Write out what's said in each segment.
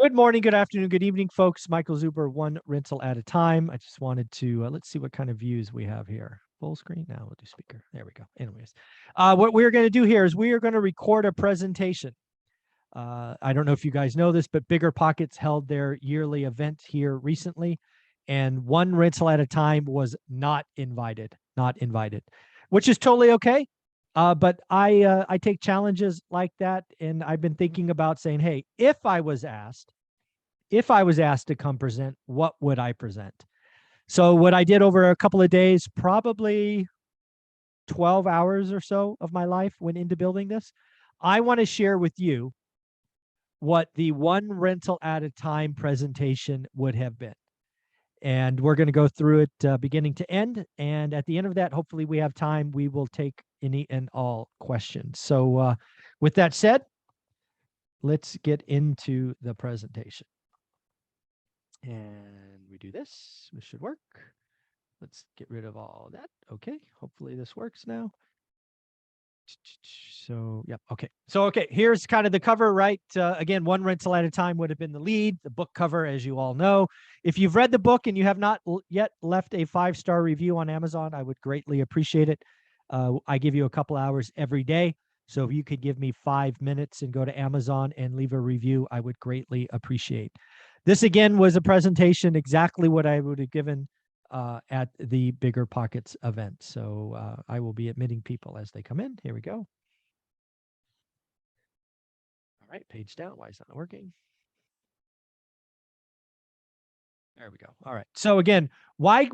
Good morning, good afternoon, good evening, folks. Michael Zuber, one rental at a time. I just wanted to, let's see what kind of views we have here. Full screen? Now we'll do speaker. There we go. Anyways, what we're going to do here is we are going to record a presentation. I don't know if you guys know this, but BiggerPockets held their yearly event here recently, and one rental at a time was not invited, which is totally okay. But I take challenges like that, and I've been thinking about saying, hey, if I was asked to come present, what would I present? So what I did over a couple of days, probably 12 hours or so of my life went into building this. I want to share with you what the one rental at a time presentation would have been. And we're going to go through it beginning to end. And at the end of that, hopefully we have time. We will take any and all questions. So with that said, let's get into the presentation. And we do this. This should work. Let's get rid of all that. Okay. Hopefully this works now. So, yeah. Okay. So, okay. Here's kind of the cover, right? Again, one rental at a time would have been the lead, the book cover, as you all know. If you've read the book and you have not yet left a 5-star review on Amazon, I would greatly appreciate it. I give you a couple hours every day. So if you could give me 5 minutes and go to Amazon and leave a review, I would greatly appreciate. This, again, was a presentation exactly what I would have given at the BiggerPockets event. So I will be admitting people as they come in. Here we go. All right, page down. Why is that not working? There we go. All right. So again, why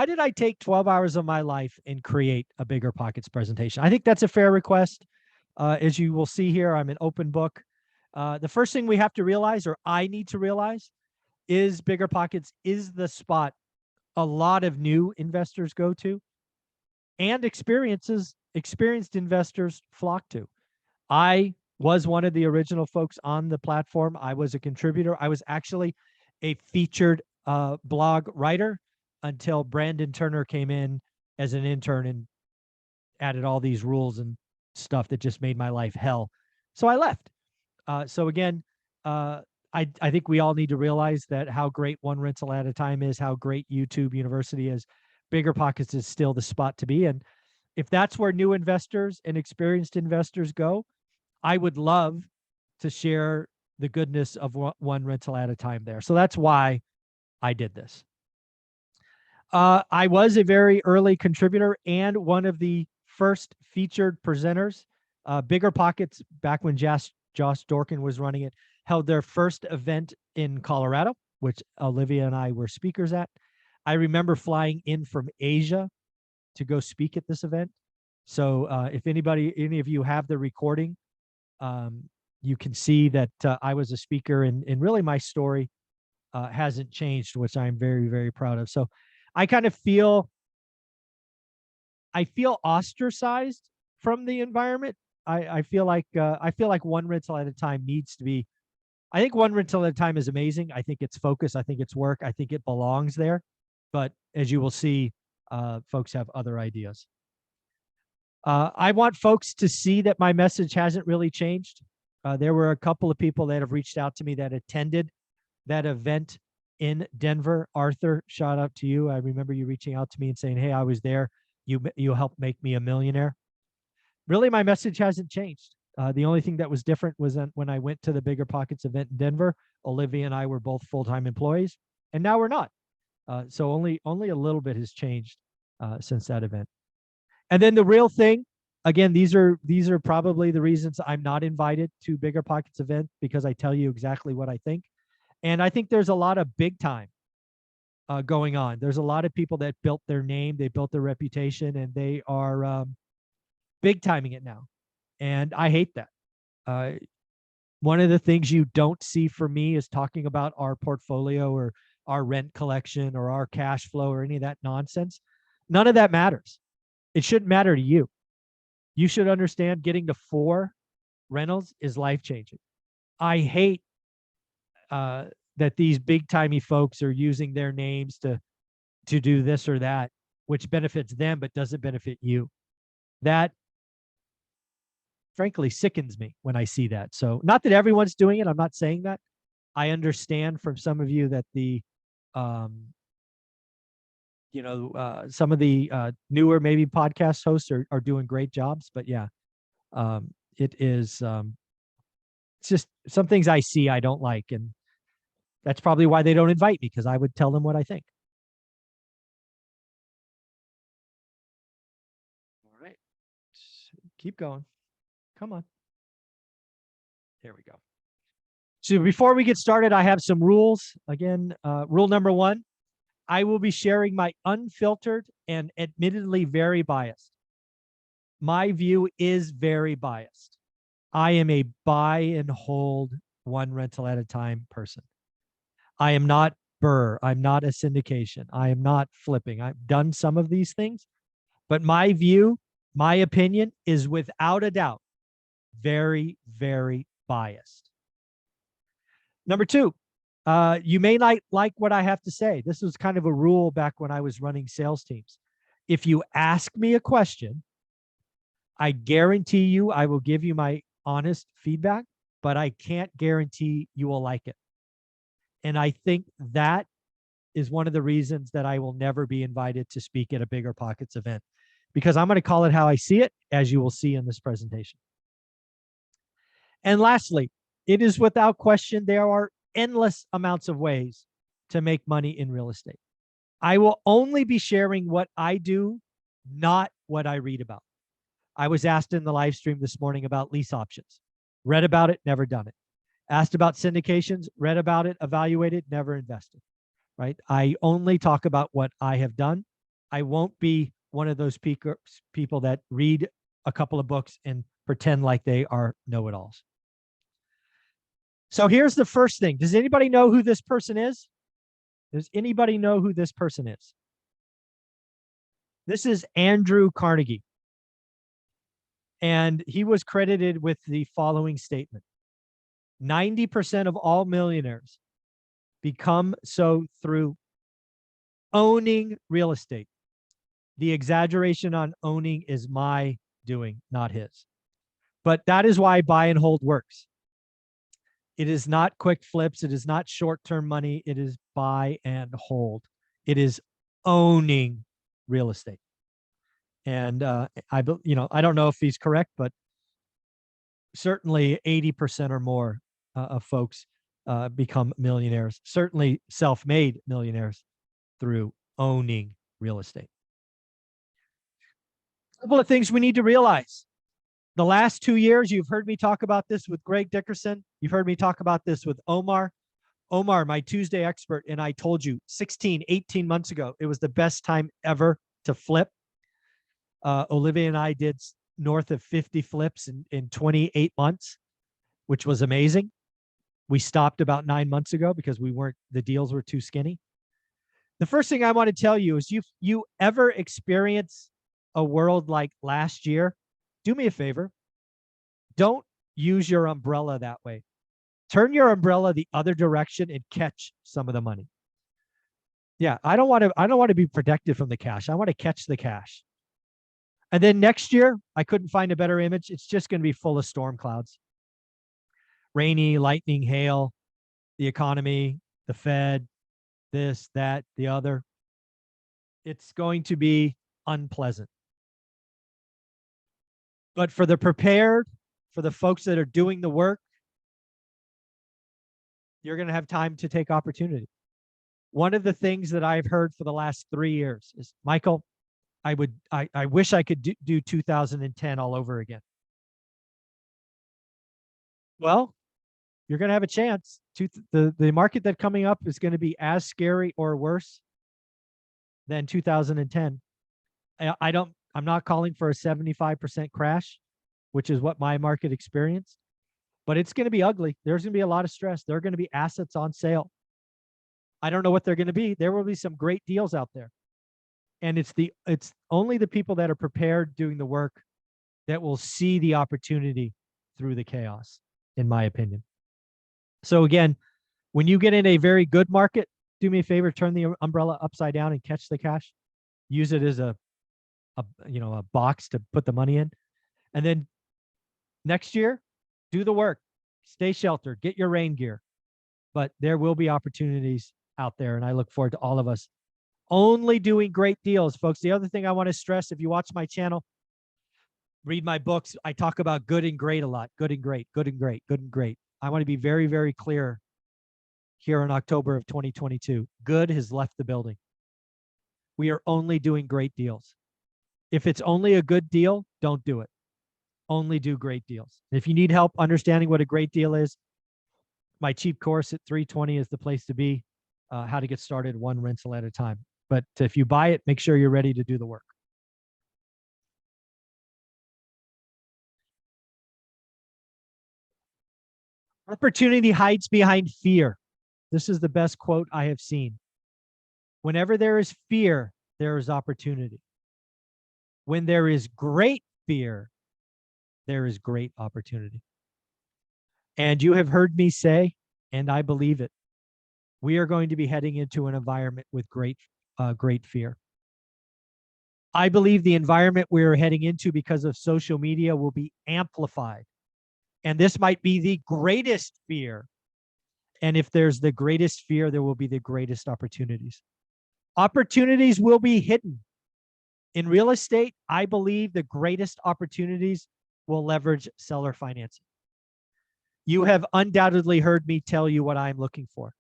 did I take 12 hours of my life and create a BiggerPockets presentation? I think that's a fair request. As you will see here, I'm an open book. The first thing we have to realize, or I need to realize, is BiggerPockets is the spot a lot of new investors go to, and experienced investors flock to. I was one of the original folks on the platform. I was a contributor. I was actually a featured blog writer until Brandon Turner came in as an intern and added all these rules and stuff that just made my life hell. So I left. So again, I think we all need to realize that how great one rental at a time is, how great YouTube University is. BiggerPockets is still the spot to be. And if that's where new investors and experienced investors go, I would love to share the goodness of one rental at a time there. So that's why I did this. I was a very early contributor and one of the first featured presenters. BiggerPockets, back when Josh Dorkin was running it, held their first event in Colorado, which Olivia and I were speakers at. I remember flying in from Asia to go speak at this event. So if any of you have the recording, you can see that I was a speaker, and really my story hasn't changed, which I'm very, very proud of. So I kind of feel ostracized from the environment. I feel like one rental at a time needs to be. I think one rental at a time is amazing. I think it's focus. I think it's work. I think it belongs there. But as you will see, folks have other ideas. I want folks to see that my message hasn't really changed. There were a couple of people that have reached out to me that attended that event in Denver. Arthur, shout out to you. I remember you reaching out to me and saying, hey, I was there. You helped make me a millionaire. Really, my message hasn't changed. The only thing that was different was when I went to the BiggerPockets event in Denver, Olivia and I were both full-time employees, and now we're not. So only a little bit has changed since that event. And then the real thing, again, these are probably the reasons I'm not invited to BiggerPockets event, because I tell you exactly what I think. And I think there's a lot of big time going on. There's a lot of people that built their name, they built their reputation, and they are big timing it now. And I hate that. One of the things you don't see from me is talking about our portfolio or our rent collection or our cash flow or any of that nonsense. None of that matters. It shouldn't matter to you. You should understand getting to 4 rentals is life-changing. I hate that these big-timey folks are using their names to do this or that, which benefits them but doesn't benefit you. That frankly sickens me when I see that. So not that everyone's doing it. I'm not saying that. I understand from some of you that the, some of the newer maybe podcast hosts are doing great jobs, but yeah, it is, it's just some things I see I don't like. And that's probably why they don't invite me, because I would tell them what I think. All right. Keep going. Come on. There we go. So before we get started, I have some rules. Again, rule number one, I will be sharing my unfiltered and admittedly very biased. My view is very biased. I am a buy and hold one rental at a time person. I am not Burr. I'm not a syndication. I am not flipping. I've done some of these things, but my view, my opinion is without a doubt very, very biased. Number two, you may not like what I have to say. This was kind of a rule back when I was running sales teams. If you ask me a question, I guarantee you I will give you my honest feedback, but I can't guarantee you will like it. And I think that is one of the reasons that I will never be invited to speak at a BiggerPockets event, because I'm going to call it how I see it, as you will see in this presentation. And lastly, it is without question, there are endless amounts of ways to make money in real estate. I will only be sharing what I do, not what I read about. I was asked in the live stream this morning about lease options. Read about it, never done it. Asked about syndications, read about it, evaluated, never invested. Right? I only talk about what I have done. I won't be one of those people that read a couple of books and pretend like they are know-it-alls. So here's the first thing. Does anybody know who this person is? Does anybody know who this person is? This is Andrew Carnegie. And he was credited with the following statement. 90% of all millionaires become so through owning real estate. The exaggeration on owning is my doing, not his. But that is why buy and hold works. It is not quick flips. It is not short-term money. It is buy and hold. It is owning real estate. And I don't know if he's correct, but certainly 80% or more of folks become millionaires, certainly self-made millionaires through owning real estate. A couple of things we need to realize. The last 2 years, you've heard me talk about this with Greg Dickerson. You've heard me talk about this with Omar. Omar, my Tuesday expert, and I told you 16, 18 months ago, it was the best time ever to flip. Olivia and I did north of 50 flips in 28 months, which was amazing. We stopped about 9 months ago because the deals were too skinny. The first thing I want to tell you is you ever experience a world like last year, do me a favor. Don't use your umbrella that way. Turn your umbrella the other direction and catch some of the money. Yeah, I don't want to be protected from the cash. I want to catch the cash. And then next year, I couldn't find a better image. It's just going to be full of storm clouds. Rainy, lightning, hail, the economy, the Fed, this, that, the other. It's going to be unpleasant. But for the prepared, for the folks that are doing the work, you're going to have time to take opportunity. One of the things that I've heard for the last 3 years is, Michael, I wish I could do 2010 all over again. Well, you're going to have a chance. The market that's coming up is going to be as scary or worse than 2010. I'm not calling for a 75% crash, which is what my market experienced, but it's going to be ugly. There's going to be a lot of stress. There are going to be assets on sale. I don't know what they're going to be. There will be some great deals out there. And it's only the people that are prepared doing the work that will see the opportunity through the chaos, in my opinion. So again, when you get in a very good market, do me a favor, turn the umbrella upside down and catch the cash. Use it as a box to put the money in. And then next year, do the work. Stay sheltered. Get your rain gear. but there will be opportunities out there. And I look forward to all of us only doing great deals, folks. The other thing I want to stress, if you watch my channel, read my books, I talk about good and great a lot. Good and great, good and great, good and great. I want to be very, very clear here in October of 2022. Good has left the building. We are only doing great deals. If it's only a good deal, don't do it. Only do great deals. If you need help understanding what a great deal is, my cheap course at 320 is the place to be. How to get started one rental at a time. But if you buy it, make sure you're ready to do the work. Opportunity hides behind fear. This is the best quote I have seen. Whenever there is fear, there is opportunity. When there is great fear, there is great opportunity. And you have heard me say, and I believe it, we are going to be heading into an environment with great fear. I believe the environment we're heading into because of social media will be amplified. And this might be the greatest fear. And if there's the greatest fear, there will be the greatest opportunities. Opportunities will be hidden. In real estate, I believe the greatest opportunities will leverage seller financing. You have undoubtedly heard me tell you what I'm looking for.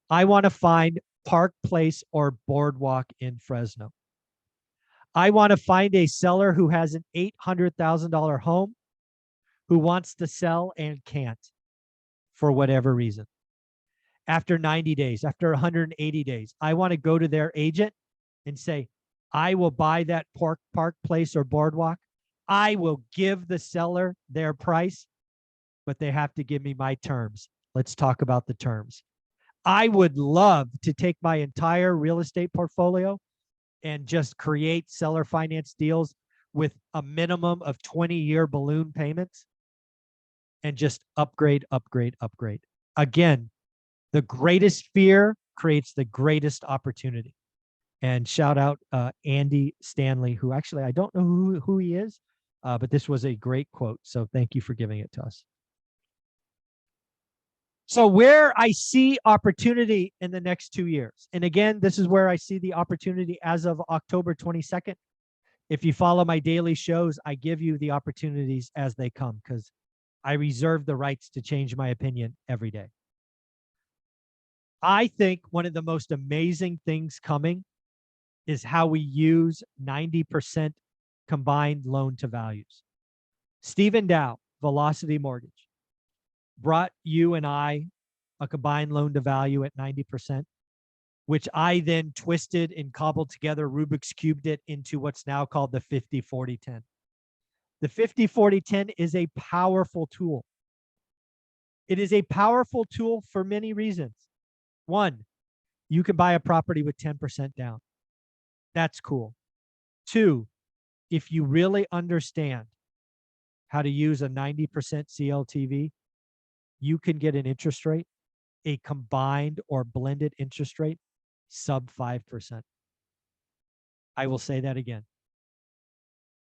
I want to find Park Place or Boardwalk in Fresno. I want to find a seller who has an $800,000 home who wants to sell and can't for whatever reason. After 90 days, after 180 days, I want to go to their agent and say, I will buy that Park Place or Boardwalk. I will give the seller their price, but they have to give me my terms. Let's talk about the terms. I would love to take my entire real estate portfolio and just create seller finance deals with a minimum of 20-year balloon payments and just upgrade, upgrade, upgrade. Again, the greatest fear creates the greatest opportunity. And shout out Andy Stanley, who actually, I don't know who he is, but this was a great quote. So thank you for giving it to us. So where I see opportunity in the next 2 years, and again, this is where I see the opportunity as of October 22nd. If you follow my daily shows, I give you the opportunities as they come because I reserve the rights to change my opinion every day. I think one of the most amazing things coming is how we use 90% combined loan to values. Stephen Dow, Velocity Mortgage, brought you and I a combined loan to value at 90%, which I then twisted and cobbled together, Rubik's cubed it into what's now called the 50-40-10. The 50-40-10 is a powerful tool. It is a powerful tool for many reasons. One, you can buy a property with 10% down. That's cool. Two, if you really understand how to use a 90% CLTV, you can get an interest rate, a combined or blended interest rate, sub 5%. I will say that again.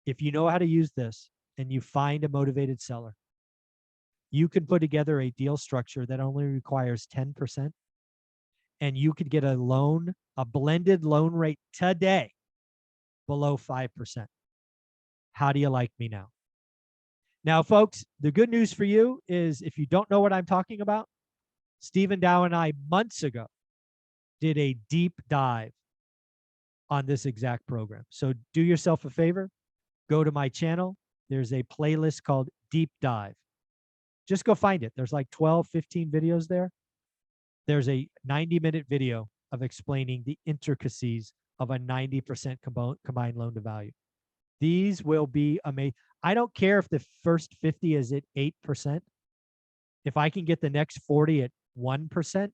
If you know how to use this and you find a motivated seller, you can put together a deal structure that only requires 10%, and you could get a loan, a blended loan rate today below 5%. How do you like me now? Now, folks, the good news for you is if you don't know what I'm talking about, Stephen Dow and I months ago did a deep dive on this exact program. So do yourself a favor, go to my channel. There's a playlist called Deep Dive. Just go find it. There's like 12, 15 videos there. There's a 90-minute video of explaining the intricacies of a 90% combined loan to value. These will be amazing. I don't care if the first 50 is at 8%. If I can get the next 40 at 1%,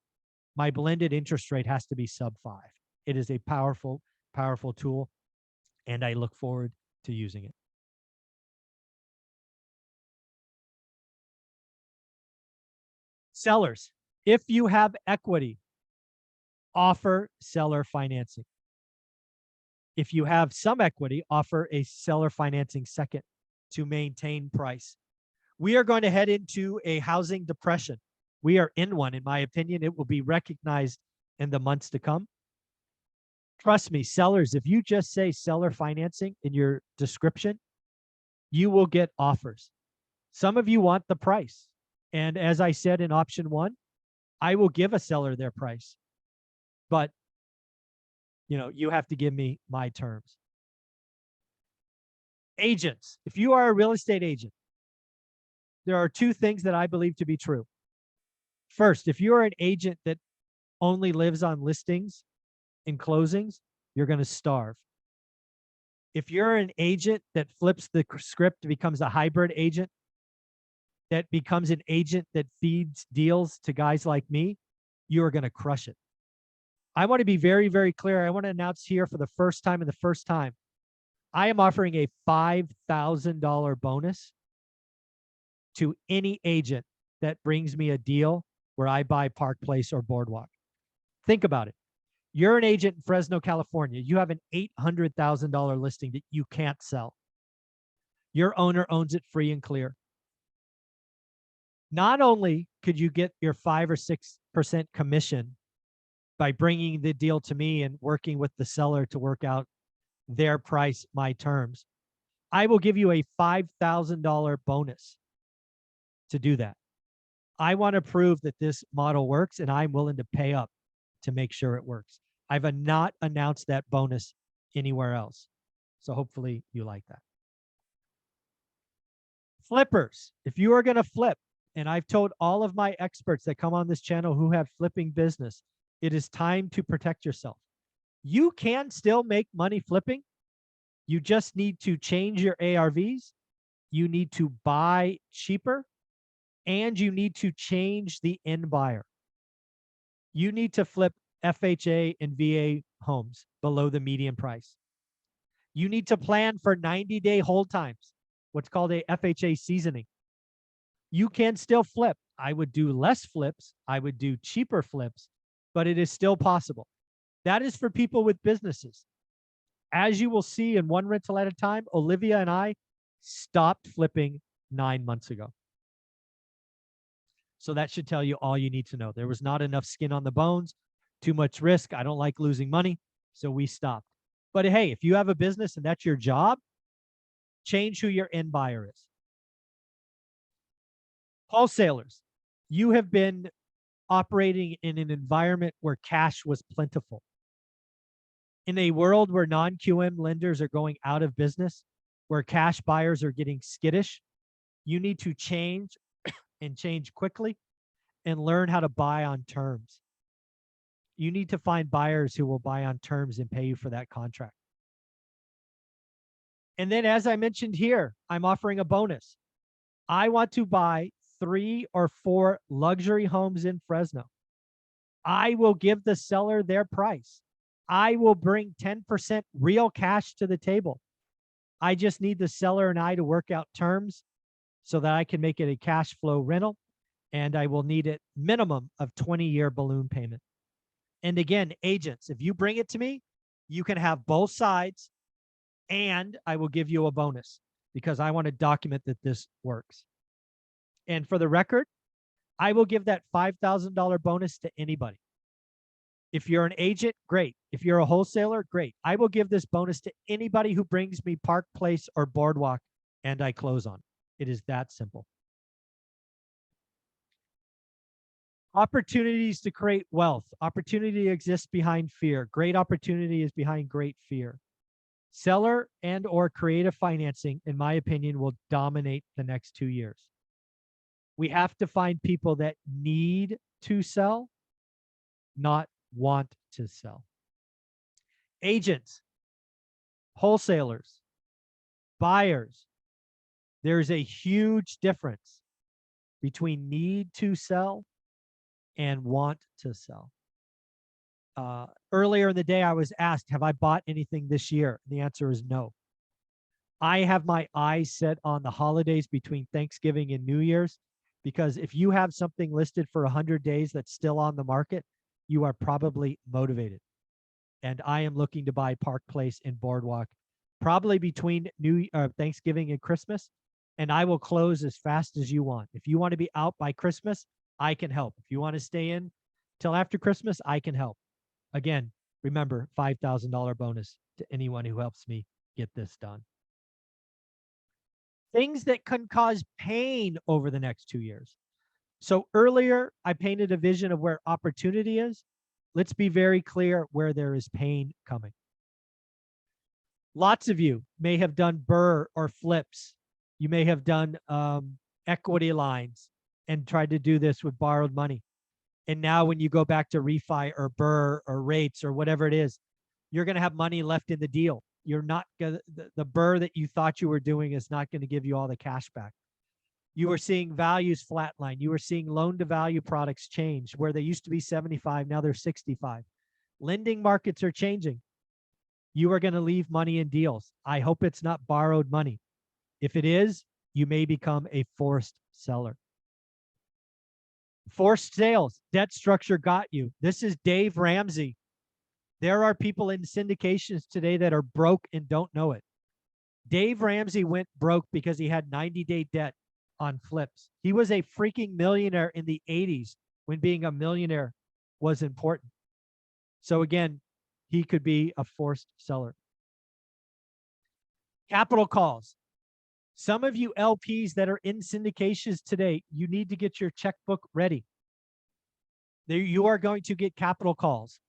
my blended interest rate has to be sub 5. It is a powerful, powerful tool, and I look forward to using it. Sellers, if you have equity, offer seller financing. If you have some equity, offer a seller financing second to maintain price. We are going to head into a housing depression. We are in one, in my opinion. It will be recognized in the months to come. Trust me, sellers, if you just say seller financing in your description, you will get offers. Some of you want the price. And as I said in option 1, I will give a seller their price. But, you have to give me my terms. Agents, if you are a real estate agent, there are 2 things that I believe to be true. First, if you are an agent that only lives on listings and closings, you're going to starve. If you're an agent that flips the script, becomes a hybrid agent, that becomes an agent that feeds deals to guys like me, you are going to crush it. I want to be very, very clear. I want to announce here for the first time I am offering a $5,000 bonus to any agent that brings me a deal where I buy Park Place or Boardwalk. Think about it. You're an agent in Fresno, California. You have an $800,000 listing that you can't sell. Your owner owns it free and clear. Not only could you get your 5 or 6% commission by bringing the deal to me and working with the seller to work out their price, my terms, I will give you a $5,000 bonus to do that. I want to prove that this model works, and I'm willing to pay up to make sure it works. I've not announced that bonus anywhere else. So hopefully you like that. Flippers, if you are going to flip, and I've told all of my experts that come on this channel who have flipping business, it is time to protect yourself. You can still make money flipping. You just need to change your ARVs. You need to buy cheaper, and you need to change the end buyer. You need to flip FHA and VA homes below the median price. You need to plan for 90-day hold times, what's called a FHA seasoning. You can still flip. I would do less flips. I would do cheaper flips, but it is still possible. That is for people with businesses. As you will see in One Rental at a Time, Olivia and I stopped flipping 9 months ago. So that should tell you all you need to know. There was not enough skin on the bones, too much risk. I don't like losing money, so we stopped. But hey, if you have a business and that's your job, change who your end buyer is. Wholesalers, you have been operating in an environment where cash was plentiful. In a world where non-QM lenders are going out of business, where cash buyers are getting skittish, you need to change and change quickly and learn how to buy on terms. You need to find buyers who will buy on terms and pay you for that contract. And then, as I mentioned here, I'm offering a bonus. I want to buy 3 or 4 luxury homes in Fresno. I will give the seller their price. I will bring 10% real cash to the table. I just need the seller and I to work out terms so that I can make it a cash flow rental, and I will need a minimum of 20-year balloon payment. And again, agents, if you bring it to me, you can have both sides, and I will give you a bonus because I want to document that this works. And for the record, I will give that $5,000 bonus to anybody. If you're an agent, great. If you're a wholesaler, great. I will give this bonus to anybody who brings me Park Place or Boardwalk and I close on. It is that simple. Opportunities to create wealth. Opportunity exists behind fear. Great opportunity is behind great fear. Seller and or creative financing, in my opinion, will dominate the next 2 years. We have to find people that need to sell, not want to sell. Agents, wholesalers, buyers, there's a huge difference between need to sell and want to sell. Earlier in the day, I was asked, have I bought anything this year? The answer is no. I have my eyes set on the holidays between Thanksgiving and New Year's, because if you have something listed for 100 days that's still on the market, you are probably motivated. And I am looking to buy Park Place and Boardwalk probably between Thanksgiving and Christmas, and I will close as fast as you want. If you want to be out by Christmas, I can help. If you want to stay in till after Christmas, I can help. Again, remember, $5,000 bonus to anyone who helps me get this done. Things that can cause pain over the next 2 years. So earlier, I painted a vision of where opportunity is. Let's be very clear where there is pain coming. Lots of you may have done burr or flips. You may have done equity lines and tried to do this with borrowed money. And now when you go back to refi or burr or rates or whatever it is, you're going to have money left in the deal. You're not going to, the burr that you thought you were doing is not going to give you all the cash back. You were seeing values flatline. You were seeing loan to value products change where they used to be 75. Now they're 65. Lending markets are changing. You are going to leave money in deals. I hope it's not borrowed money. If it is, you may become a forced seller. Forced sales, debt structure got you. This is Dave Ramsey. There are people in syndications today that are broke and don't know it. Dave Ramsey went broke because he had 90-day debt on flips. He was a freaking millionaire in the 80s when being a millionaire was important. So again, he could be a forced seller. Capital calls. Some of you LPs that are in syndications today, you need to get your checkbook ready. You are going to get capital calls.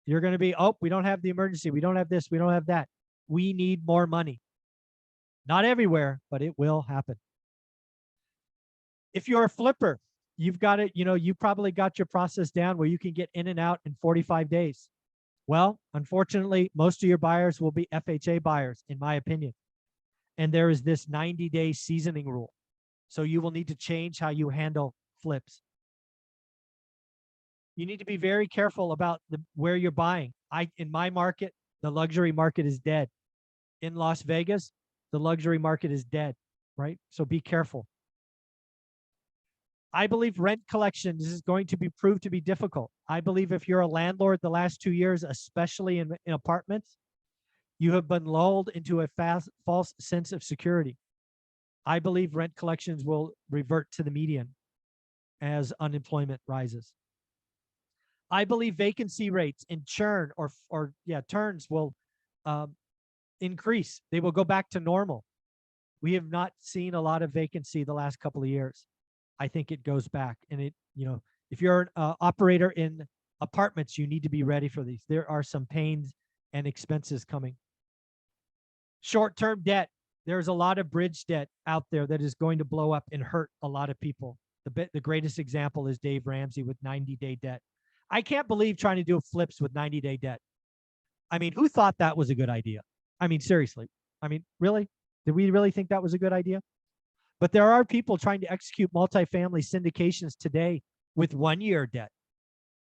You're going to be, oh, we don't have the emergency. We don't have this. We don't have that. We need more money. Not everywhere, but it will happen. If you're a flipper, you've got it, you probably got your process down where you can get in and out in 45 days. Well, unfortunately, most of your buyers will be FHA buyers, in my opinion. And there is this 90-day seasoning rule. So you will need to change how you handle flips. You need to be very careful about where you're buying. In my market, the luxury market is dead. In Las Vegas, the luxury market is dead, right? So be careful. I believe rent collections is going to be proved to be difficult. I believe if you're a landlord the last 2 years, especially in apartments, you have been lulled into a false sense of security. I believe rent collections will revert to the median as unemployment rises. I believe vacancy rates and churn turns will increase. They will go back to normal. We have not seen a lot of vacancy the last couple of years. I think it goes back. And if you're an operator in apartments, you need to be ready for these. There are some pains and expenses coming. Short-term debt. There's a lot of bridge debt out there that is going to blow up and hurt a lot of people. The greatest example is Dave Ramsey with 90-day debt. I can't believe trying to do flips with 90-day debt. I mean, who thought that was a good idea? I mean, seriously. I mean, really? Did we really think that was a good idea? But there are people trying to execute multifamily syndications today with 1-year debt.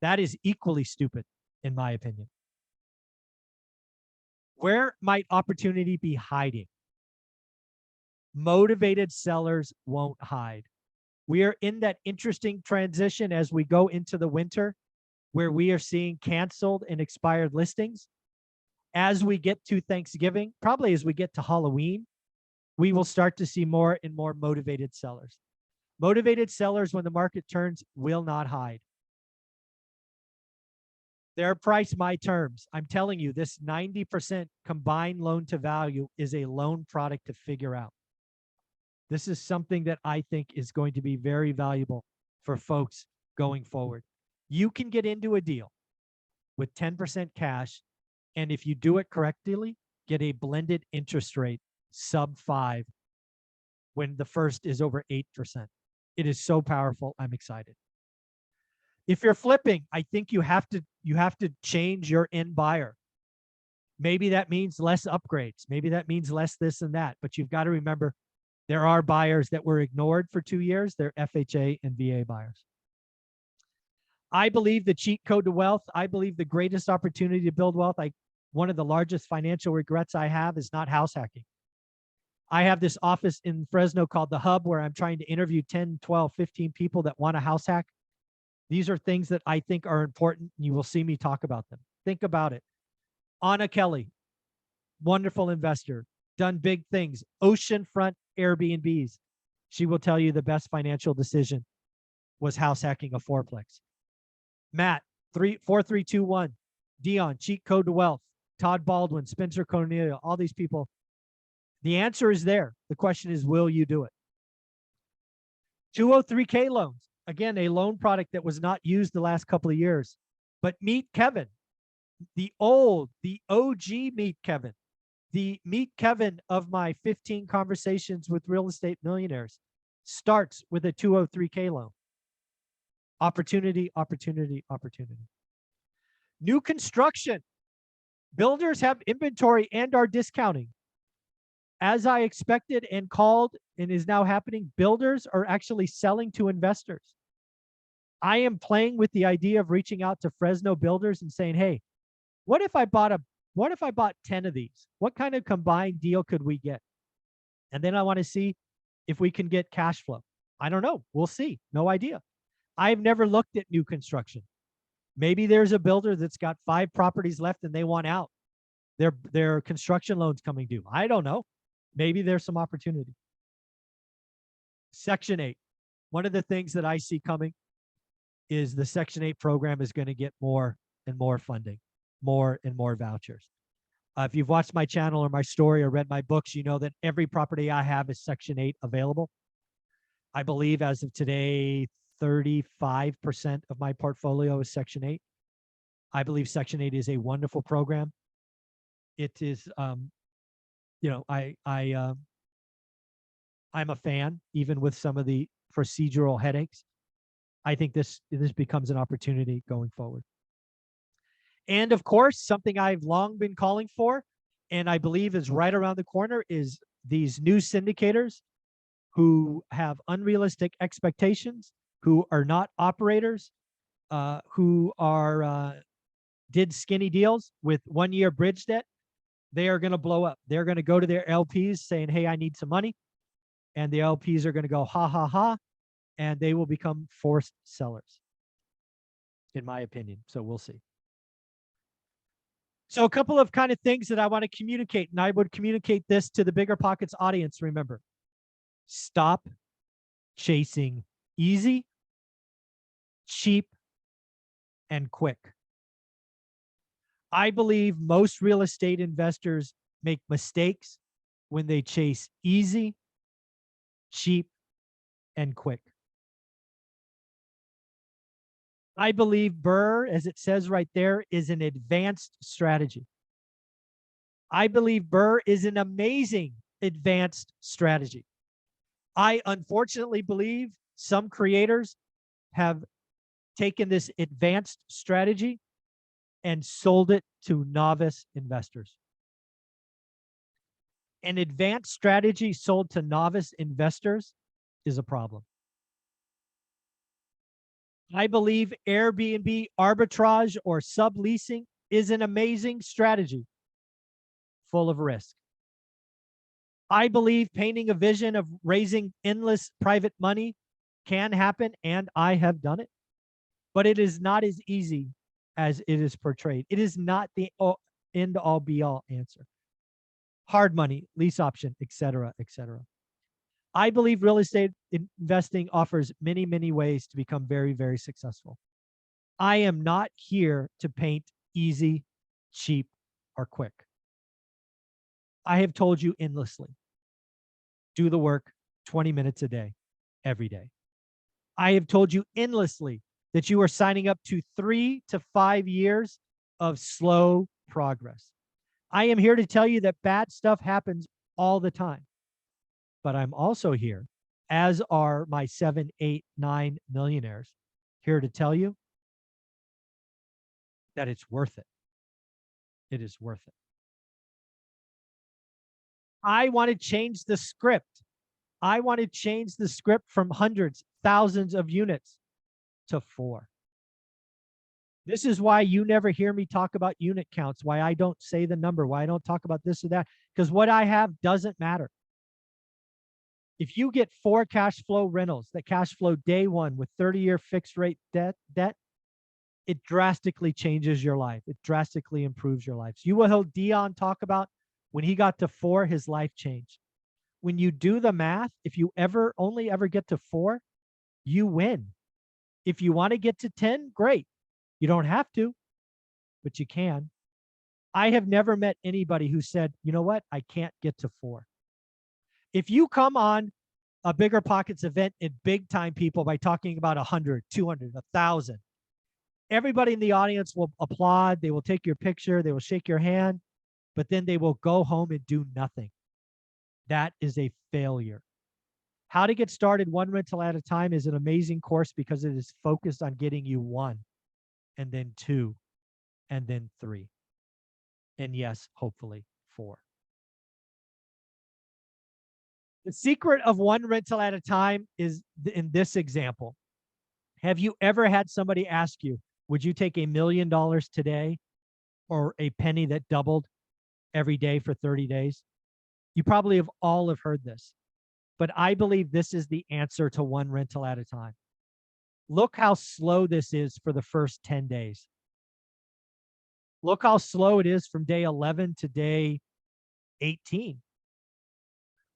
That is equally stupid, in my opinion. Where might opportunity be hiding? Motivated sellers won't hide. We are in that interesting transition as we go into the winter where we are seeing canceled and expired listings. As we get to Thanksgiving, probably as we get to Halloween, we will start to see more and more motivated sellers. Motivated sellers, when the market turns, will not hide. They're priced my terms. I'm telling you, this 90% combined loan to value is a loan product to figure out. This is something that I think is going to be very valuable for folks going forward. You can get into a deal with 10% cash, and if you do it correctly, get a blended interest rate sub 5 when the first is over 8%. It is so powerful. I'm excited. If you're flipping, I think you have to change your end buyer. Maybe that means less upgrades. Maybe that means less this and that. But you've got to remember, there are buyers that were ignored for 2 years. They're FHA and VA buyers. I believe the cheat code to wealth. I believe the greatest opportunity to build wealth. One of the largest financial regrets I have is not house hacking. I have this office in Fresno called The Hub where I'm trying to interview 10, 12, 15 people that want a house hack. These are things that I think are important. And you will see me talk about them. Think about it. Anna Kelly, wonderful investor, done big things, oceanfront Airbnbs. She will tell you the best financial decision was house hacking a fourplex. Matt, 4321, Dion, cheat code to wealth, Todd Baldwin, Spencer Cornelia, all these people. The answer is there. The question is, will you do it? 203K loans. Again, a loan product that was not used the last couple of years. But meet Kevin, the OG meet Kevin, the meet Kevin of my 15 conversations with real estate millionaires starts with a 203K loan. Opportunity, opportunity, opportunity. New construction. Builders have inventory and are discounting. As I expected and called and is now happening, builders are actually selling to investors. I am playing with the idea of reaching out to Fresno builders and saying, hey, what if I bought 10 of these? What kind of combined deal could we get? And then I want to see if we can get cash flow. I don't know. We'll see. No idea. I've never looked at new construction. Maybe there's a builder that's got 5 properties left and they want out. Their construction loans coming due. I don't know. Maybe there's some opportunity. Section 8. One of the things that I see coming is the Section 8 program is going to get more and more funding, more and more vouchers. If you've watched my channel or my story or read my books, you know that every property I have is Section 8 available. I believe as of today, 35% of my portfolio is Section 8. I believe Section 8 is a wonderful program. It is, you know, I'm a fan, even with some of the procedural headaches. I think this becomes an opportunity going forward. And of course, something I've long been calling for, and I believe is right around the corner, is these new syndicators who have unrealistic expectations, who are not operators, who are did skinny deals with 1-year bridge debt. They are going to blow up. They're going to go to their LPs saying, hey, I need some money. And the LPs are going to go, ha, ha, ha. And they will become forced sellers, in my opinion. So we'll see. So a couple of kind of things that I want to communicate, and I would communicate this to the BiggerPockets audience. Remember, stop chasing easy, cheap, and quick. I believe most real estate investors make mistakes when they chase easy, cheap, and quick. I believe BRRRR, as it says right there, is an advanced strategy. I believe BRRRR is an amazing advanced strategy. I unfortunately believe some creators have taken this advanced strategy and sold it to novice investors. An advanced strategy sold to novice investors is a problem. I believe Airbnb arbitrage or subleasing is an amazing strategy, full of risk. I believe painting a vision of raising endless private money can happen, and I have done it, but it is not as easy as it is portrayed. It is not the end-all be-all answer. Hard money, lease option, etc., etc. I believe real estate investing offers many, many ways to become very, very successful. I am not here to paint easy, cheap, or quick. I have told you endlessly, do the work 20 minutes a day, every day. I have told you endlessly that you are signing up to 3 to 5 years of slow progress. I am here to tell you that bad stuff happens all the time. But I'm also here, as are my 7, 8, 9 millionaires, here to tell you that it's worth it. It is worth it. I want to change the script. I want to change the script from hundreds, thousands of units to 4. This is why you never hear me talk about unit counts, why I don't say the number, why I don't talk about this or that, because what I have doesn't matter. If you get 4 cash flow rentals that cash flow day one with 30-year fixed rate debt, it drastically changes your life. It drastically improves your life. So you will hear Dion talk about when he got to 4, his life changed. When you do the math, if you only ever get to 4, you win. If you want to get to 10, great. You don't have to, but you can. I have never met anybody who said, you know what, I can't get to 4. If you come on a Bigger Pockets event and big time people by talking about 100, 200, 1,000, everybody in the audience will applaud. They will take your picture. They will shake your hand, but then they will go home and do nothing. That is a failure. How to Get Started One Rental at a Time is an amazing course because it is focused on getting you 1, and then 2, and then 3. And yes, hopefully 4. The secret of one rental at a time is in this example. Have you ever had somebody ask you, would you take $1 million today or a penny that doubled every day for 30 days? You probably have all have heard this, but I believe this is the answer to one rental at a time. Look how slow this is for the first 10 days. Look how slow it is from day 11 to day 18.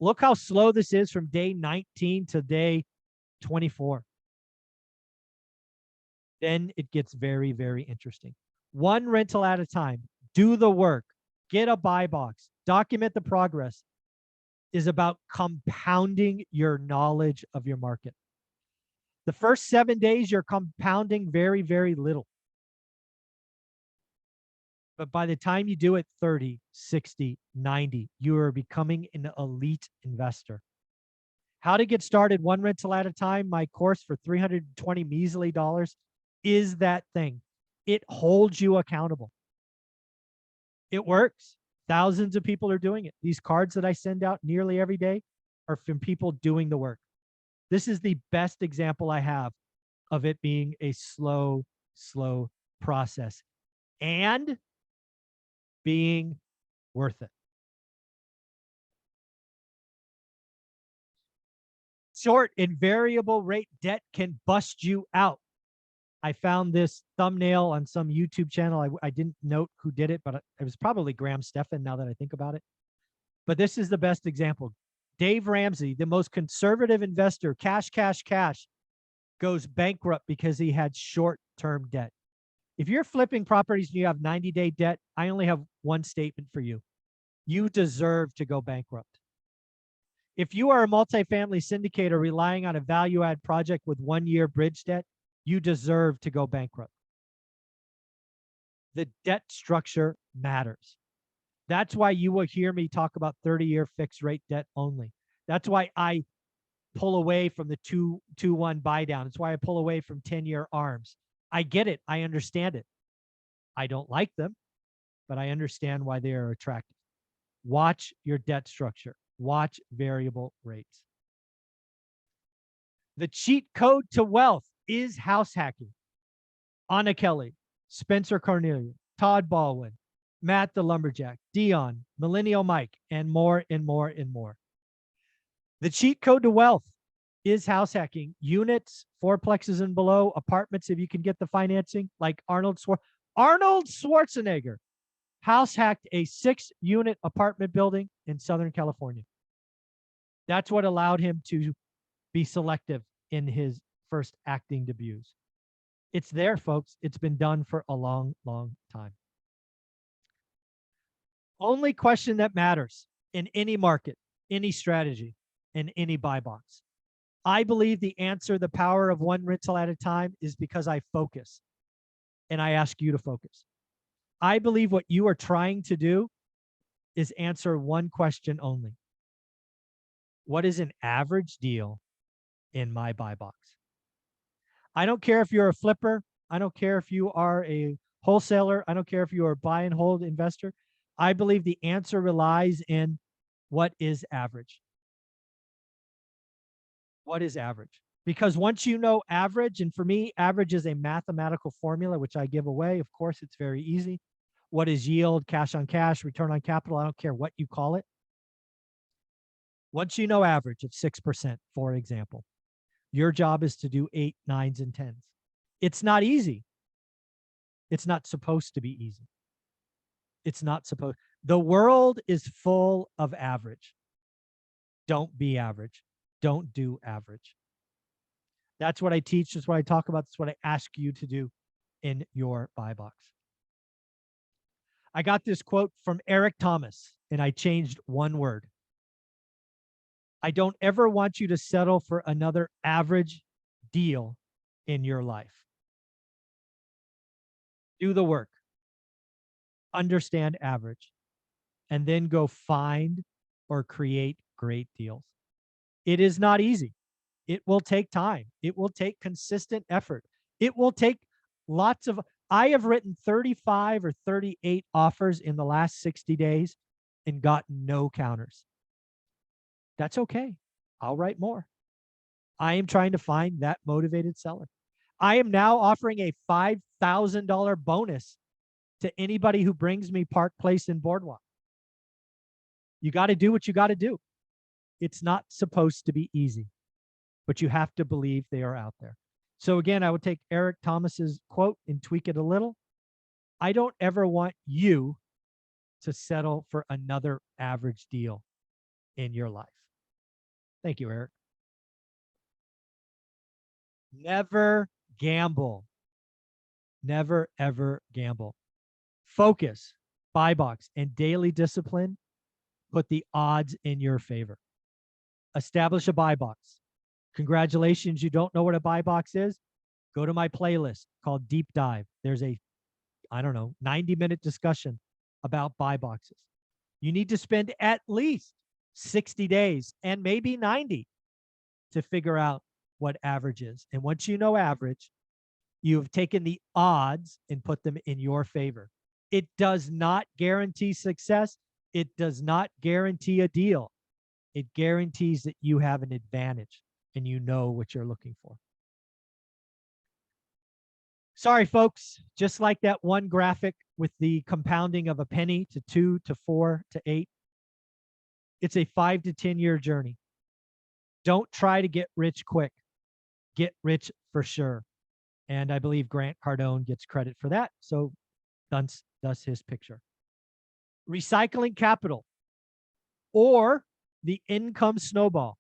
Look how slow this is from day 19 to day 24. Then it gets very, very interesting. One rental at a time. Do the work. Get a buy box. Document the progress. Is about compounding your knowledge of your market. The first 7 days, you're compounding very, very little. But by the time you do it 30, 60, 90, you are becoming an elite investor. How to Get Started One Rental at a Time, my course for $320 measly dollars, is that thing. It holds you accountable. It works. Thousands of people are doing it. These cards that I send out nearly every day are from people doing the work. This is the best example I have of it being a slow, slow process and being worth it. Short and variable rate debt can bust you out. I found this thumbnail on some YouTube channel. I didn't note who did it, but it was probably Graham Stephan now that I think about it. But this is the best example. Dave Ramsey, the most conservative investor, cash, goes bankrupt because he had short-term debt. If you're flipping properties and you have 90-day debt, I only have one statement for you. You deserve to go bankrupt. If you are a multifamily syndicator relying on a value-add project with 1-year bridge debt, you deserve to go bankrupt. The debt structure matters. That's why you will hear me talk about 30-year fixed rate debt only. That's why I pull away from the 2-1 buy down. It's why I pull away from 10-year arms. I get it. I understand it. I don't like them, but I understand why they are attractive. Watch your debt structure. Watch variable rates. The cheat code to wealth is house hacking. Anna Kelly, Spencer Cornelia, Todd Baldwin, Matt the Lumberjack, Dion, Millennial Mike, and more and more and more. The cheat code to wealth is house hacking. Units, fourplexes and below, apartments if you can get the financing, like Arnold Schwarzenegger house hacked a 6-unit apartment building in Southern California. That's what allowed him to be selective in his first acting debuts. It's there, folks. It's been done for a long, long time. Only question that matters in any market, any strategy, in any buy box. I believe the answer, the power of one rental at a time, is because I focus, and I ask you to focus. I believe what you are trying to do is answer one question only. What is an average deal in my buy box? I don't care if you're a flipper. I don't care if you are a wholesaler. I don't care if you are a buy and hold investor. I believe the answer relies in what is average. What is average? Because once you know average, and for me, average is a mathematical formula, which I give away. Of course, it's very easy. What is yield, cash on cash, return on capital? I don't care what you call it. Once you know average of 6%, for example, your job is to do 8, 9s, and 10s. It's not easy. It's not supposed to be easy. It's not supposed. The world is full of average. Don't be average. Don't do average. That's what I teach. That's what I talk about. That's what I ask you to do in your buy box. I got this quote from Eric Thomas, and I changed one word. I don't ever want you to settle for another average deal in your life. Do the work, understand average, and then go find or create great deals. It is not easy. It will take time. It will take consistent effort. It will take lots of, I have written 35 or 38 offers in the last 60 days and gotten no counters. That's okay. I'll write more. I am trying to find that motivated seller. I am now offering a $5,000 bonus to anybody who brings me Park Place and Boardwalk. You got to do what you got to do. It's not supposed to be easy, but you have to believe they are out there. So again, I would take Eric Thomas's quote and tweak it a little. I don't ever want you to settle for another average deal in your life. Thank you, Eric. Never gamble. Never, ever gamble. Focus, buy box, and daily discipline put the odds in your favor. Establish a buy box. Congratulations, you don't know what a buy box is? Go to my playlist called Deep Dive. There's a, I don't know, 90-minute discussion about buy boxes. You need to spend at least 60 days and maybe 90 to figure out what average is. And once you know average, you've taken the odds and put them in your favor. It does not guarantee success. It does not guarantee a deal. It guarantees that you have an advantage and you know what you're looking for. Sorry, folks, just like that one graphic with the compounding of a penny to 2 to 4 to 8, it's a 5 to 10 year journey. Don't try to get rich quick. Get rich for sure. And I believe Grant Cardone gets credit for that. So thus his picture. Recycling capital or the income snowball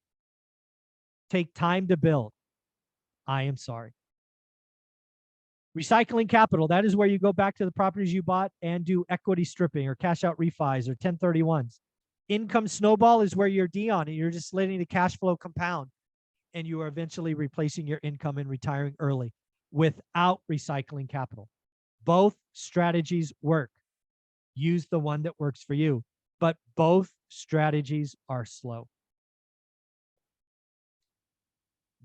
take time to build. I am sorry. Recycling capital, that is where you go back to the properties you bought and do equity stripping or cash out refis or 1031s. Income snowball is where you're Dion and you're just letting the cash flow compound and you are eventually replacing your income and retiring early without recycling capital. Both strategies work. Use the one that works for you, but both strategies are slow.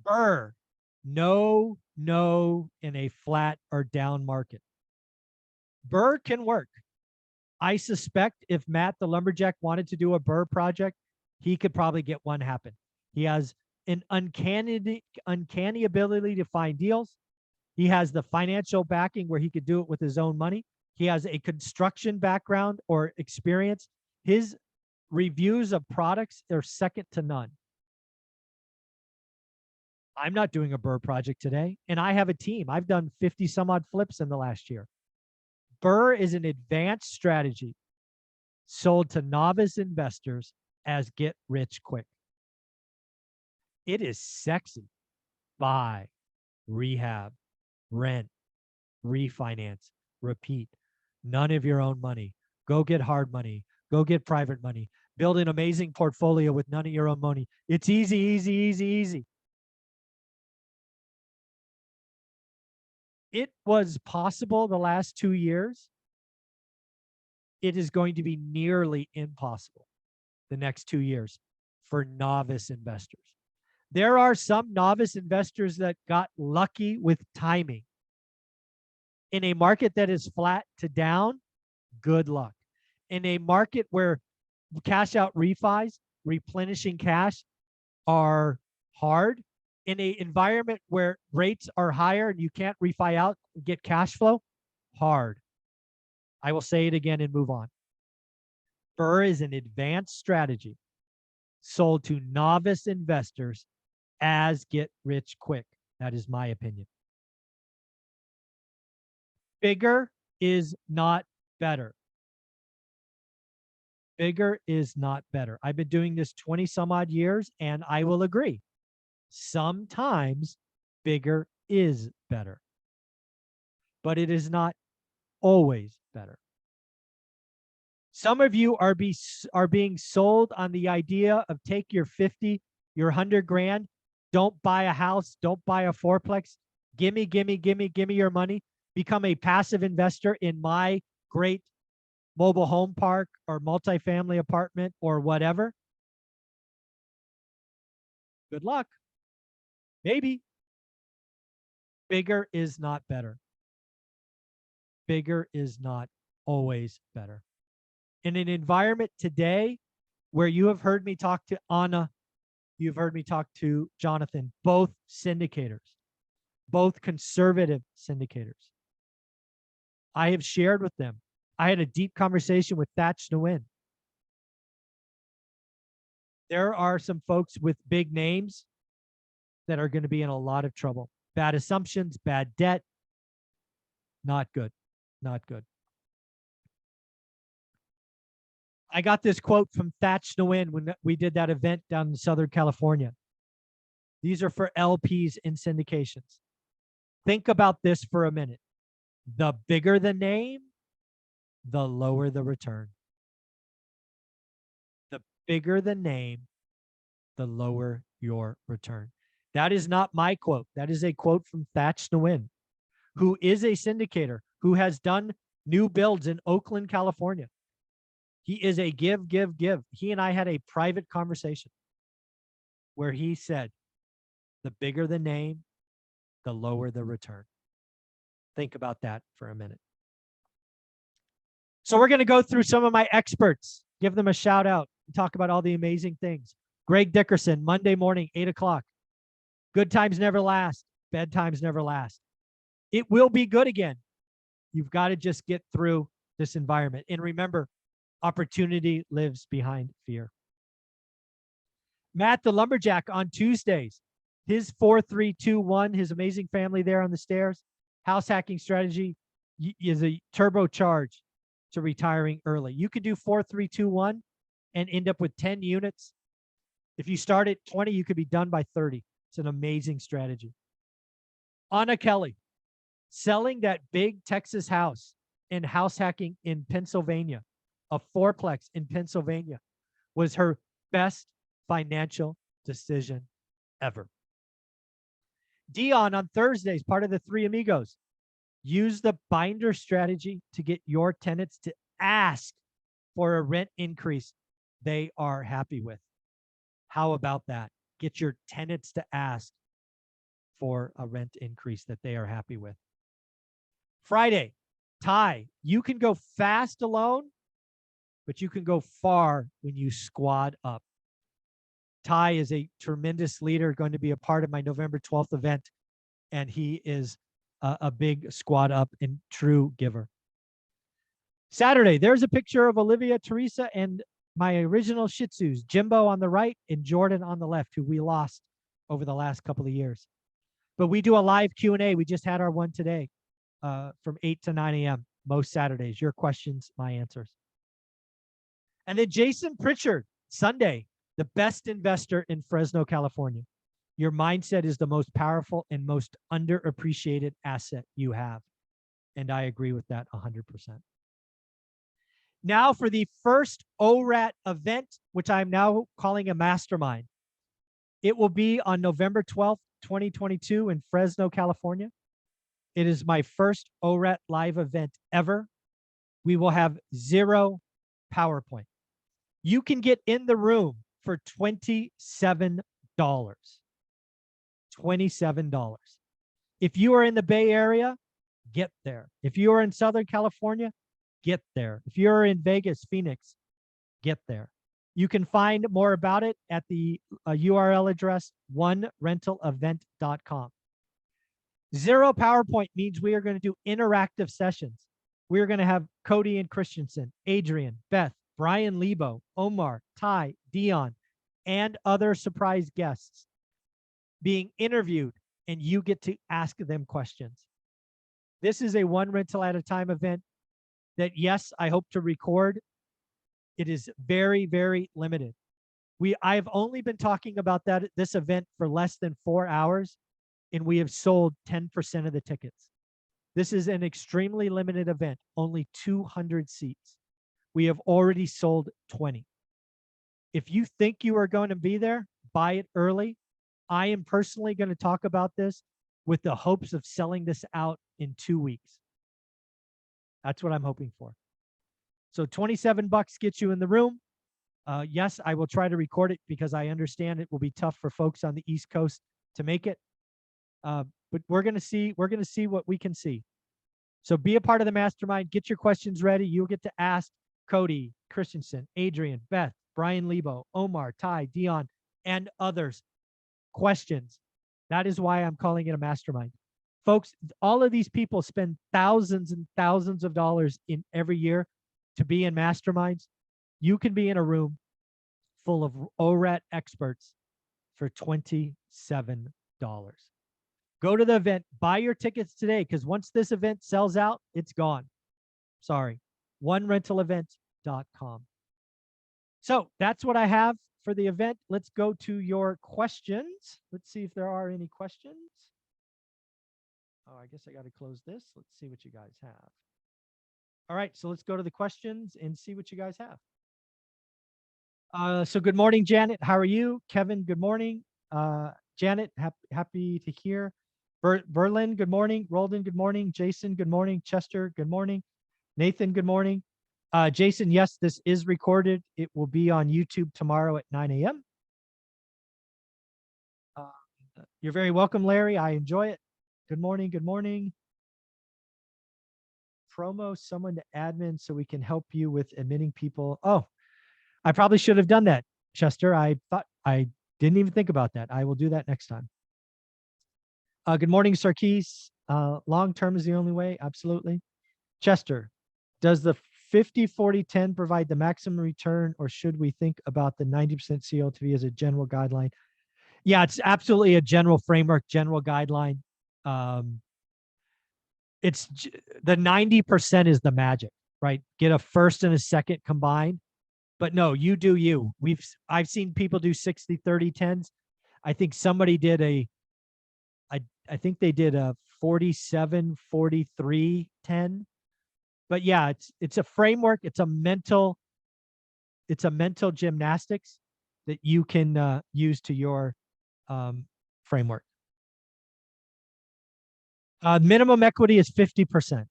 BRRRR, no in a flat or down market. BRRRR can work. I suspect if Matt the lumberjack wanted to do a BRRRR project, he could probably get one happen. He has an uncanny ability to find deals. He has the financial backing where he could do it with his own money. He has a construction background or experience. His reviews of products are second to none. I'm not doing a BRRRR project today, and I have a team. I've done 50 some odd flips in the last year. BRRRR is an advanced strategy sold to novice investors as get rich quick. It is sexy. Buy, rehab, rent, refinance, repeat. None of your own money. Go get hard money. Go get private money. Build an amazing portfolio with none of your own money. It's easy, easy, easy, easy. It was possible the last 2 years. It is going to be nearly impossible the next 2 years for novice investors. There are some novice investors that got lucky with timing. In a market that is flat to down, good luck. In a market where cash out refis, replenishing cash are hard, in an environment where rates are higher and you can't refi out and get cash flow, hard. I will say it again and move on. BRRRR is an advanced strategy sold to novice investors as get rich quick. That is my opinion. Bigger is not better. Bigger is not better. I've been doing this 20 some odd years, and I will agree. Sometimes Bigger is better, but it is not always better. Some of you are being sold on the idea of take your 50, your 100 grand, don't buy a house, don't buy a fourplex, gimme your money, become a passive investor in my great mobile home park or multifamily apartment or whatever. Good luck. Maybe. Bigger is not better. Bigger is not always better. In an environment today where you have heard me talk to Anna, you've heard me talk to Jonathan, both syndicators, both conservative syndicators. I have shared with them. I had a deep conversation with Thatch Nguyen. There are some folks with big names that are going to be in a lot of trouble. Bad assumptions, bad debt. Not good. Not good. I got this quote from Thatch Nguyen when we did that event down in Southern California. These are for LPs in syndications. Think about this for a minute. The bigger the name, the lower the return. The bigger the name, the lower your return. That is not my quote. That is a quote from Thatch Nguyen, who is a syndicator, who has done new builds in Oakland, California. He is a give. He and I had a private conversation where he said, the bigger the name, the lower the return. Think about that for a minute. So we're going to go through some of my experts, give them a shout out, and talk about all the amazing things. Greg Dickerson, Monday morning, 8 o'clock. Good times never last. Bad times never last. It will be good again. You've got to just get through this environment. And remember, opportunity lives behind fear. Matt the Lumberjack on Tuesdays. His 4-3-2-1, his amazing family there on the stairs. House hacking strategy is a turbocharge to retiring early. You could do 4-3-2-1 and end up with 10 units. If you start at 20, you could be done by 30. It's an amazing strategy. Anna Kelly, selling that big Texas house and house hacking in Pennsylvania, a fourplex in Pennsylvania, was her best financial decision ever. Dion on Thursdays, part of the Three Amigos. Use the binder strategy to get your tenants to ask for a rent increase they are happy with. How about that? Get your tenants to ask for a rent increase that they are happy with. Friday, Ty, you can go fast alone, but you can go far when you squad up. Ty is a tremendous leader, going to be a part of my November 12th event, and he is a big squad up and true giver. Saturday, there's a picture of Olivia, Teresa, and my original Shih Tzus, Jimbo on the right and Jordan on the left, who we lost over the last couple of years. But we do a live Q&A. We just had our one today from 8 to 9 a.m. most Saturdays. Your questions, my answers. And then Jason Pritchard, Sunday, the best investor in Fresno, California. Your mindset is the most powerful and most underappreciated asset you have. And I agree with that 100%. Now for the first ORAT event, which I'm now calling a mastermind. It will be on November 12th, 2022 in Fresno, California. It is my first ORAT live event ever. We will have 0 PowerPoint. You can get in the room for $27. $27. If you are in the Bay Area, get there. If you are in Southern California, get there. If you're in Vegas, Phoenix, get there. You can find more about it at the URL address onerentalevent.com. 0 PowerPoint means we are going to do interactive sessions. We are going to have Cody and Christensen, Adrian, Beth, Brian Lebo, Omar, Ty, Dion, and other surprise guests being interviewed, and you get to ask them questions. This is a one rental at a time event that, yes, I hope to record. It is very, very limited. I've only been talking about this event for less than 4 hours. and we have sold 10% of the tickets. This is an extremely limited event, only 200 seats. We have already sold 20. If you think you are going to be there, buy it early. I am personally going to talk about this with the hopes of selling this out in 2 weeks. That's what I'm hoping for. So $27 gets you in the room. Yes, I will try to record it because I understand it will be tough for folks on the East Coast to make it. But we're going to see what we can see. So be a part of the mastermind. Get your questions ready. You'll get to ask Cody, Christensen, Adrian, Beth, Brian Lebo, Omar, Ty, Dion, and others questions. That is why I'm calling it a mastermind. Folks, all of these people spend thousands and thousands of dollars in every year to be in masterminds. You can be in a room full of ORAT experts for $27. Go to the event, buy your tickets today, because once this event sells out, it's gone. Sorry. OneRentalEvent.com. So that's what I have for the event. Let's go to your questions. Let's see if there are any questions. Oh, I guess I got to close this. Let's see what you guys have. All right, so let's go to the questions and see what you guys have. So good morning, Janet. How are you? Kevin, good morning. Janet, happy to hear. Berlin, good morning. Roldan, good morning. Jason, good morning. Chester, good morning. Nathan, good morning. Jason, yes, this is recorded. It will be on YouTube tomorrow at 9 a.m. You're very welcome, Larry. I enjoy it. Good morning. Good morning. Promo someone to admin so we can help you with admitting people. Oh, I probably should have done that, Chester. I didn't even think about that. I will do that next time. Good morning, Sarkis. Long term is the only way. Absolutely. Chester, does the 50-40-10 provide the maximum return, or should we think about the 90% CLTV as a general guideline? Yeah, it's absolutely a general framework, general guideline. It's the 90% is the magic, right? Get a first and a second combined. But no, you do you. I've seen people do 60-30-10s. I think somebody did I think they did a 47-43-10. But yeah, it's a framework, it's a mental gymnastics that you can use to your framework. Minimum equity is 50%.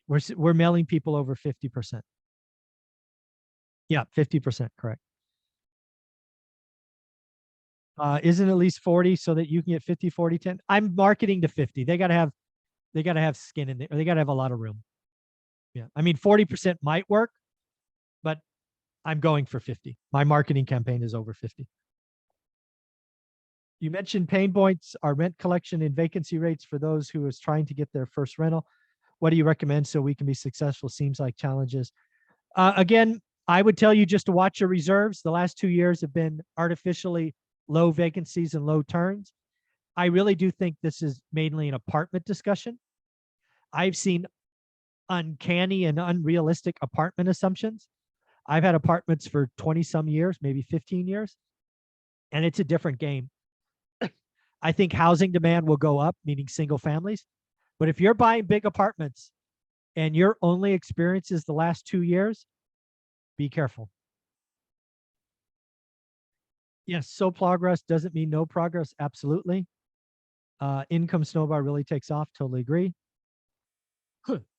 We're mailing people over 50%. Yeah, 50%, correct. Isn't at least 40 so that you can get 50-40-10? I'm marketing to 50. They gotta have skin in there, or they gotta have a lot of room. Yeah, I mean 40% might work, but I'm going for 50. My marketing campaign is over 50. You mentioned pain points, our rent collection and vacancy rates for those who is trying to get their first rental. What do you recommend so we can be successful? Seems like challenges. Again, I would tell you just to watch your reserves. The last 2 years have been artificially low vacancies and low turns. I really do think this is mainly an apartment discussion. I've seen uncanny and unrealistic apartment assumptions. I've had apartments for 20 some years, maybe 15 years, and it's a different game. I think housing demand will go up, meaning single families. But if you're buying big apartments and your only experience is the last 2 years, be careful. Yes, so progress doesn't mean no progress. Absolutely. Income snowball really takes off. Totally agree.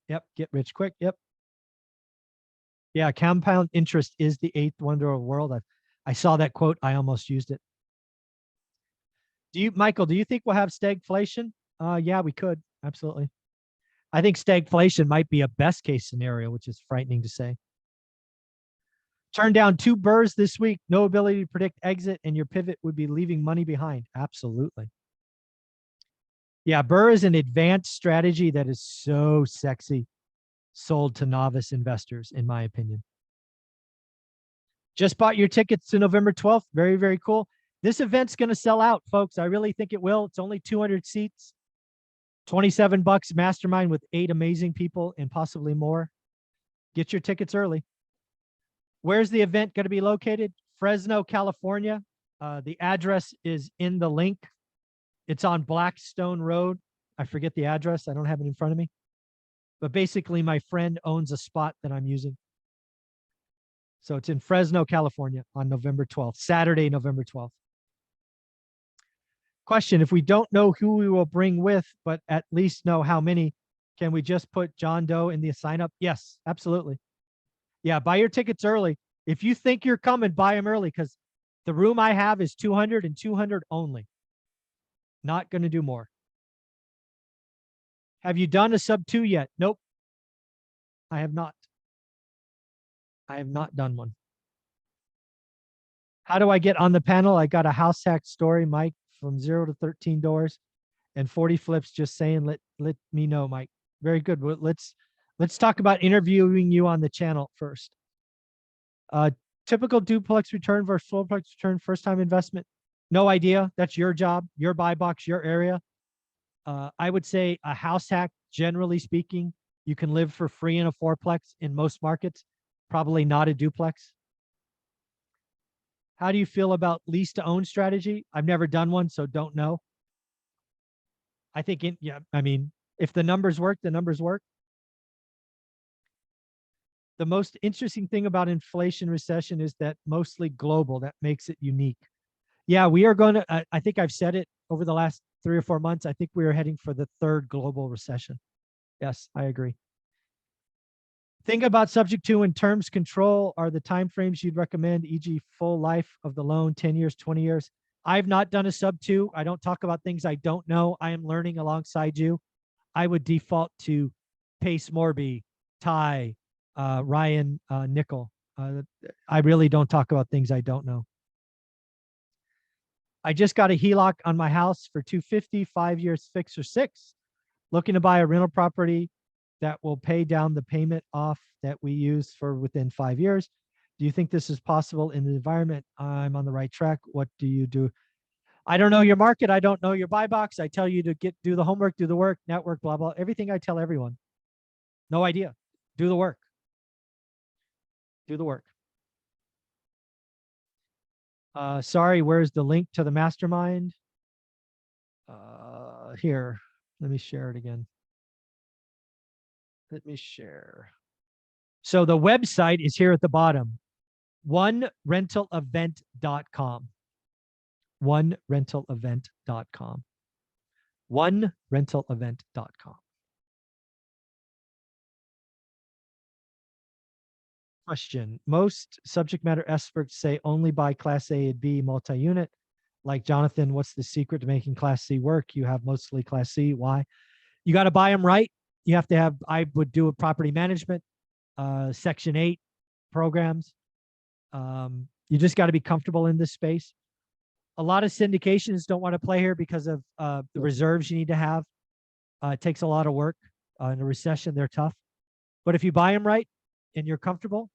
Yep. Get rich quick. Yep. Yeah. Compound interest is the eighth wonder of the world. I saw that quote. I almost used it. Michael, do you think we'll have stagflation? Yeah, we could. Absolutely. I think stagflation might be a best case scenario, which is frightening to say. Turn down 2 burrs this week, no ability to predict exit, and your pivot would be leaving money behind. Absolutely. Yeah, burr is an advanced strategy that is so sexy, sold to novice investors, in my opinion. Just bought your tickets to November 12th. Very, very cool. This event's going to sell out, folks. I really think it will. It's only 200 seats, $27 mastermind with 8 amazing people and possibly more. Get your tickets early. Where's the event going to be located? Fresno, California. The address is in the link. It's on Blackstone Road. I forget the address. I don't have it in front of me. But basically, my friend owns a spot that I'm using. So it's in Fresno, California on November 12th, Saturday, November 12th. Question: if we don't know who we will bring with, but at least know how many, can we just put John Doe in the sign up? Yes, absolutely. Yeah, buy your tickets early. If you think you're coming, buy them early because the room I have is 200 and 200 only. Not going to do more. Have you done a sub 2 yet? Nope. I have not. I have not done one. How do I get on the panel? I got a house hack story, Mike, from 0 to 13 doors and 40 flips. Just saying, let me know, Mike. Very good. Well, let's talk about interviewing you on the channel first. Typical duplex return versus fullplex return, first time investment. No idea. That's your job, your buy box, your area. I would say a house hack, generally speaking, you can live for free in a fourplex in most markets, probably not a duplex. How do you feel about lease to own strategy? I've never done one, so don't know. I think, yeah, I mean, if the numbers work, the numbers work. The most interesting thing about inflation recession is that mostly global. That makes it unique. Yeah, we are going to, I think I've said it over the last 3 or 4 months. I think we are heading for the third global recession. Yes, I agree. Think about subject to and terms control are the timeframes you'd recommend, e.g. full life of the loan, 10 years, 20 years. I've not done a sub 2. I don't talk about things I don't know. I am learning alongside you. I would default to Pace Morby, Ty, Ryan Nickel. I really don't talk about things I don't know. I just got a HELOC on my house for 250, 5 years fixed or 6. Looking to buy a rental property that will pay down the payment off that we use for within 5 years. Do you think this is possible in the environment? I'm on the right track. What do you do? I don't know your market. I don't know your buy box. I tell you to do the homework, do the work, network, blah, blah. Everything I tell everyone. No idea. Do the work. Do the work. Sorry, where's the link to the mastermind? Here, let me share it again. Let me share. So the website is here at the bottom, onerentalevent.com. Onerentalevent.com. Onerentalevent.com. Question. Most subject matter experts say only buy Class A and B multi-unit. Like Jonathan, what's the secret to making Class C work? You have mostly Class C. Why? You got to buy them right. You have to have, I would do a property management, Section 8 programs. You just got to be comfortable in this space. A lot of syndications don't want to play here because of the reserves you need to have. It takes a lot of work. In a recession, they're tough. But if you buy them right and you're comfortable,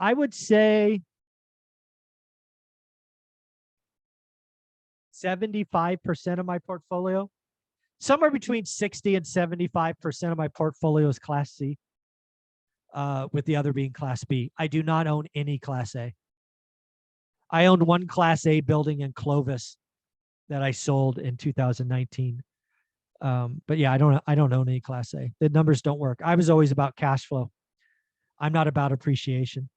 I would say 75% of my portfolio, somewhere between 60 and 75% of my portfolio is Class C, with the other being Class B. I do not own any Class A. I owned one Class A building in Clovis that I sold in 2019. But yeah, I don't own any Class A. The numbers don't work. I was always about cash flow. I'm not about appreciation.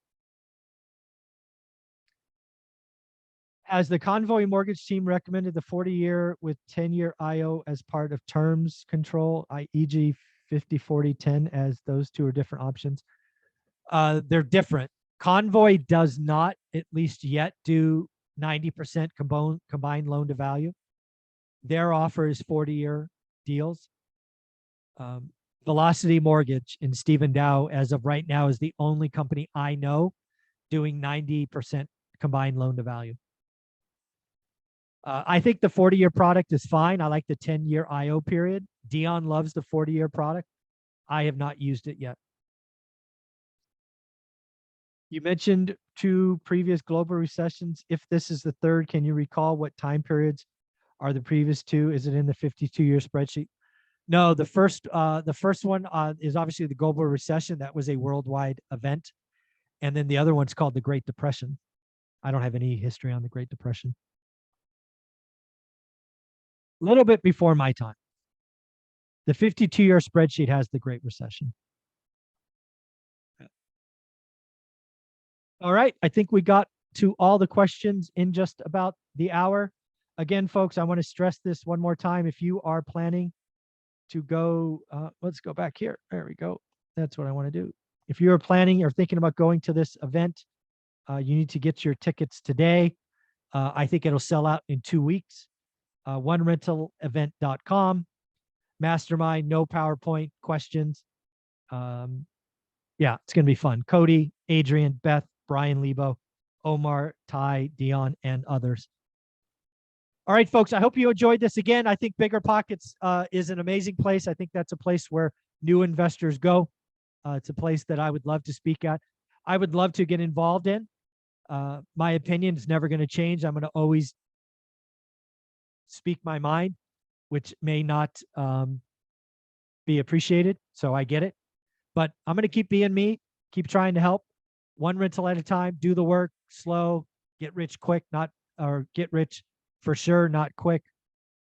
Has the Convoy mortgage team recommended the 40-year with 10-year IO as part of terms control, e.g. 50, 40, 10, as those two are different options? They're different. Convoy does not, at least yet, do 90% combined loan to value. Their offer is 40-year deals. Velocity Mortgage and Stephen Dow, as of right now, is the only company I know doing 90% combined loan to value. I think the 40-year product is fine. I like the 10-year IO period. Dion loves the 40-year product. I have not used it yet. You mentioned 2 previous global recessions. If this is the third, can you recall what time periods are the previous 2? Is it in the 52-year spreadsheet? No, the first one is obviously the global recession. That was a worldwide event. And then the other one's called the Great Depression. I don't have any history on the Great Depression. little bit before my time. The 52-year spreadsheet has the Great Recession. All right. I think we got to all the questions in just about the hour. Again, folks, I want to stress this one more time. If you are planning to go, let's go back here. There we go. That's what I want to do. If you're planning or thinking about going to this event, you need to get your tickets today. I think it'll sell out in 2 weeks. OneRentalEvent.com. Mastermind, no PowerPoint questions. Yeah, it's going to be fun. Cody, Adrian, Beth, Brian Lebo, Omar, Ty, Dion, and others. All right, folks, I hope you enjoyed this. Again, I think BiggerPockets is an amazing place. I think that's a place where new investors go. It's a place that I would love to speak at. I would love to get involved in. My opinion is never going to change. I'm going to always speak my mind, which may not be appreciated. So I get it. But I'm going to keep being me, keep trying to help. One rental at a time, do the work, slow, get rich quick, or get rich for sure, not quick.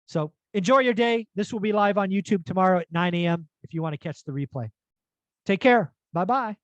So enjoy your day. This will be live on YouTube tomorrow at 9 a.m. if you want to catch the replay. Take care. Bye-bye.